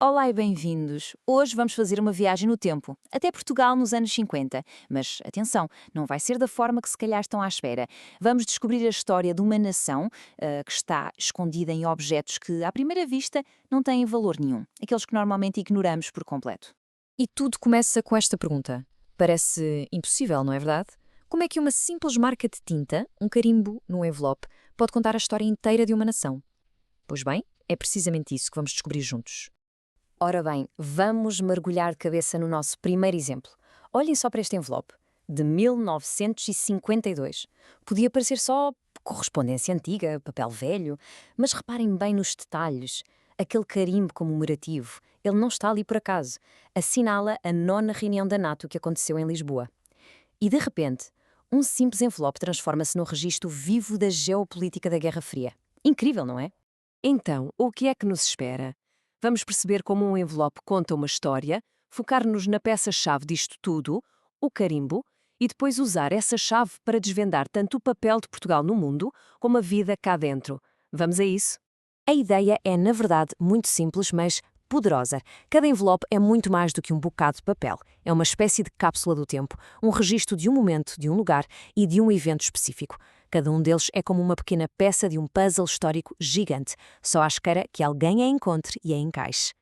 Olá e bem-vindos! Hoje vamos fazer uma viagem no tempo, até Portugal nos anos 50. Mas atenção, não vai ser da forma que se calhar estão à espera. Vamos descobrir a história de uma nação que está escondida em objetos que, à primeira vista, não têm valor nenhum. Aqueles que normalmente ignoramos por completo. E tudo começa com esta pergunta. Parece impossível, não é verdade? Como é que uma simples marca de tinta, um carimbo num envelope, pode contar a história inteira de uma nação? Pois bem, é precisamente isso que vamos descobrir juntos. Ora bem, vamos mergulhar de cabeça no nosso primeiro exemplo. Olhem só para este envelope, de 1952. Podia parecer só correspondência antiga, papel velho, mas reparem bem nos detalhes. Aquele carimbo comemorativo, ele não está ali por acaso. Assinala a nona reunião da NATO que aconteceu em Lisboa. E de repente, um simples envelope transforma-se num registro vivo da geopolítica da Guerra Fria. Incrível, não é? Então, o que é que nos espera? Vamos perceber como um envelope conta uma história, focar-nos na peça-chave disto tudo, o carimbo, e depois usar essa chave para desvendar tanto o papel de Portugal no mundo como a vida cá dentro. Vamos a isso? A ideia é, na verdade, muito simples, mas poderosa. Cada envelope é muito mais do que um bocado de papel. É uma espécie de cápsula do tempo, um registro de um momento, de um lugar e de um evento específico. Cada um deles é como uma pequena peça de um puzzle histórico gigante, só à espera que alguém a encontre e a encaixe.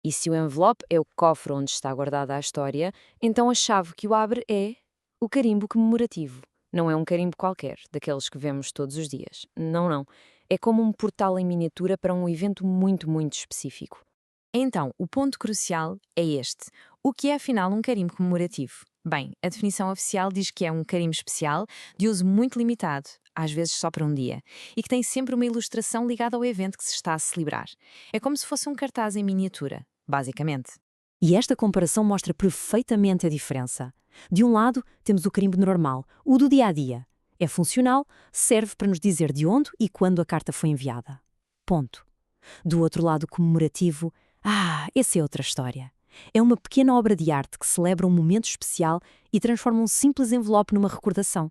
E se o envelope é o cofre onde está guardada a história, então a chave que o abre é o carimbo comemorativo. Não é um carimbo qualquer, daqueles que vemos todos os dias. Não, não. É como um portal em miniatura para um evento muito, muito específico. Então, o ponto crucial é este. O que é afinal um carimbo comemorativo? Bem, a definição oficial diz que é um carimbo especial, de uso muito limitado, às vezes só para um dia, e que tem sempre uma ilustração ligada ao evento que se está a celebrar. É como se fosse um cartaz em miniatura, basicamente. E esta comparação mostra perfeitamente a diferença. De um lado, temos o carimbo normal, o do dia a dia. É funcional, serve para nos dizer de onde e quando a carta foi enviada. Ponto. Do outro lado, comemorativo, essa é outra história. É uma pequena obra de arte que celebra um momento especial e transforma um simples envelope numa recordação.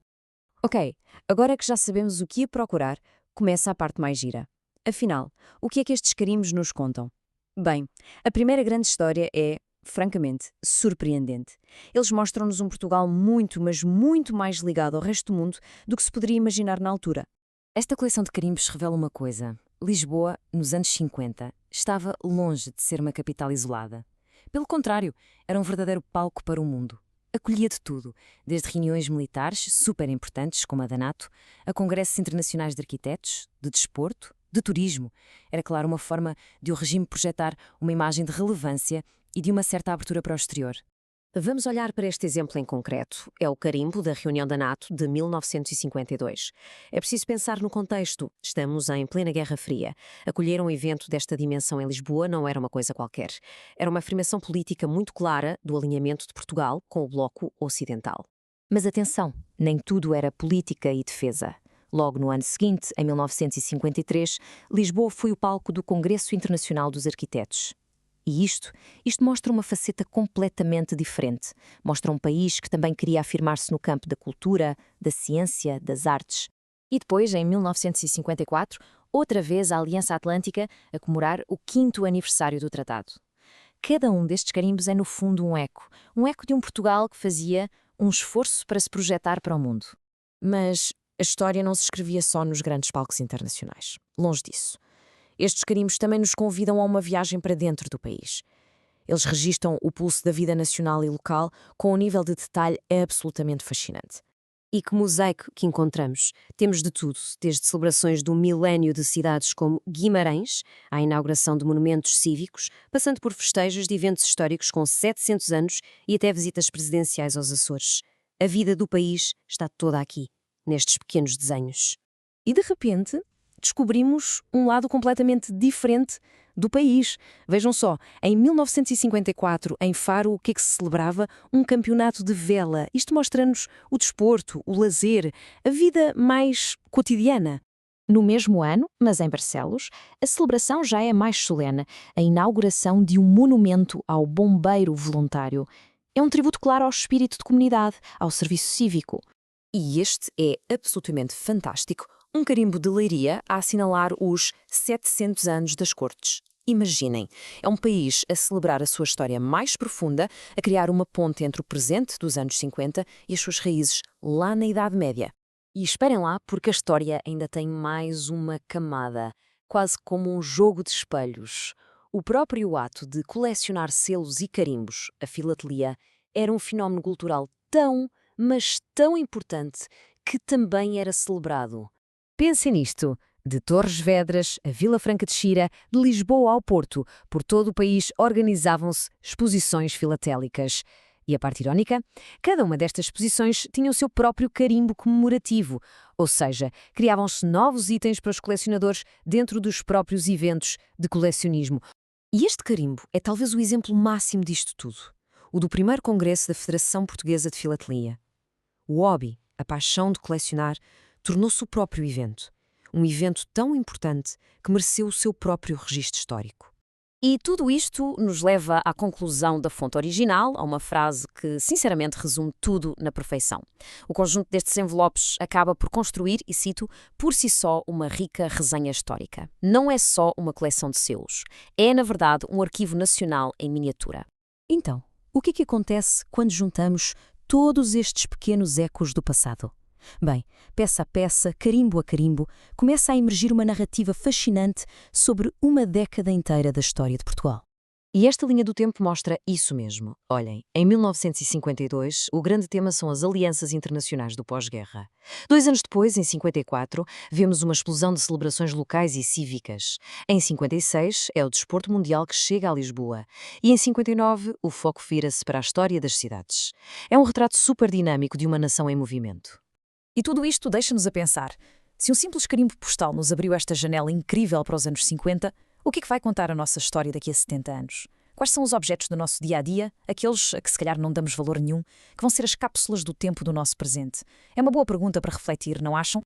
Ok, agora que já sabemos o que ia procurar, começa a parte mais gira. Afinal, o que é que estes carimbos nos contam? Bem, a primeira grande história é, francamente, surpreendente. Eles mostram-nos um Portugal muito, mas muito mais ligado ao resto do mundo do que se poderia imaginar na altura. Esta coleção de carimbos revela uma coisa. Lisboa, nos anos 50, estava longe de ser uma capital isolada. Pelo contrário, era um verdadeiro palco para o mundo. Acolhia de tudo, desde reuniões militares super importantes, como a da NATO, a congressos internacionais de arquitetos, de desporto, de turismo. Era, claro, uma forma de o regime projetar uma imagem de relevância e de uma certa abertura para o exterior. Vamos olhar para este exemplo em concreto. É o carimbo da reunião da NATO de 1952. É preciso pensar no contexto. Estamos em plena Guerra Fria. Acolher um evento desta dimensão em Lisboa não era uma coisa qualquer. Era uma afirmação política muito clara do alinhamento de Portugal com o Bloco Ocidental. Mas atenção, nem tudo era política e defesa. Logo no ano seguinte, em 1953, Lisboa foi o palco do Congresso Internacional dos Arquitetos. E isto mostra uma faceta completamente diferente. Mostra um país que também queria afirmar-se no campo da cultura, da ciência, das artes. E depois, em 1954, outra vez a Aliança Atlântica a comemorar o 5º aniversário do tratado. Cada um destes carimbos é, no fundo, um eco de um Portugal que fazia um esforço para se projetar para o mundo. Mas a história não se escrevia só nos grandes palcos internacionais. Longe disso. Estes carimbos também nos convidam a uma viagem para dentro do país. Eles registram o pulso da vida nacional e local com um nível de detalhe absolutamente fascinante. E que mosaico que encontramos. Temos de tudo, desde celebrações do milénio de cidades como Guimarães, à inauguração de monumentos cívicos, passando por festejos de eventos históricos com 700 anos e até visitas presidenciais aos Açores. A vida do país está toda aqui, nestes pequenos desenhos. E de repente, descobrimos um lado completamente diferente do país. Vejam só, em 1954, em Faro, o que é que se celebrava? Um campeonato de vela. Isto mostra-nos o desporto, o lazer, a vida mais cotidiana. No mesmo ano, mas em Barcelos, a celebração já é mais solene, a inauguração de um monumento ao bombeiro voluntário. É um tributo claro ao espírito de comunidade, ao serviço cívico. E este é absolutamente fantástico. Um carimbo de Leiria a assinalar os 700 anos das Cortes. Imaginem, é um país a celebrar a sua história mais profunda, a criar uma ponte entre o presente dos anos 50 e as suas raízes lá na Idade Média. E esperem lá, porque a história ainda tem mais uma camada, quase como um jogo de espelhos. O próprio ato de colecionar selos e carimbos, a filatelia, era um fenómeno cultural tão, mas tão importante que também era celebrado. Pensem nisto. De Torres Vedras a Vila Franca de Xira, de Lisboa ao Porto, por todo o país organizavam-se exposições filatélicas. E a parte irónica? Cada uma destas exposições tinha o seu próprio carimbo comemorativo, ou seja, criavam-se novos itens para os colecionadores dentro dos próprios eventos de colecionismo. E este carimbo é talvez o exemplo máximo disto tudo. O do primeiro congresso da Federação Portuguesa de Filatelia. O hobby, a paixão de colecionar, tornou-se o próprio evento. Um evento tão importante que mereceu o seu próprio registro histórico. E tudo isto nos leva à conclusão da fonte original, a uma frase que, sinceramente, resume tudo na perfeição. O conjunto destes envelopes acaba por construir, e cito, por si só uma rica resenha histórica. Não é só uma coleção de selos. É, na verdade, um arquivo nacional em miniatura. Então, o que acontece quando juntamos todos estes pequenos ecos do passado? Bem, peça a peça, carimbo a carimbo, começa a emergir uma narrativa fascinante sobre uma década inteira da história de Portugal. E esta linha do tempo mostra isso mesmo. Olhem, em 1952, o grande tema são as alianças internacionais do pós-guerra. 2 anos depois, em 54, vemos uma explosão de celebrações locais e cívicas. Em 56, é o desporto mundial que chega a Lisboa. E em 59, o foco vira-se para a história das cidades. É um retrato super dinâmico de uma nação em movimento. E tudo isto deixa-nos a pensar. Se um simples carimbo postal nos abriu esta janela incrível para os anos 50, o que vai contar a nossa história daqui a 70 anos? Quais são os objetos do nosso dia-a-dia, aqueles a que se calhar não damos valor nenhum, que vão ser as cápsulas do tempo do nosso presente? É uma boa pergunta para refletir, não acham?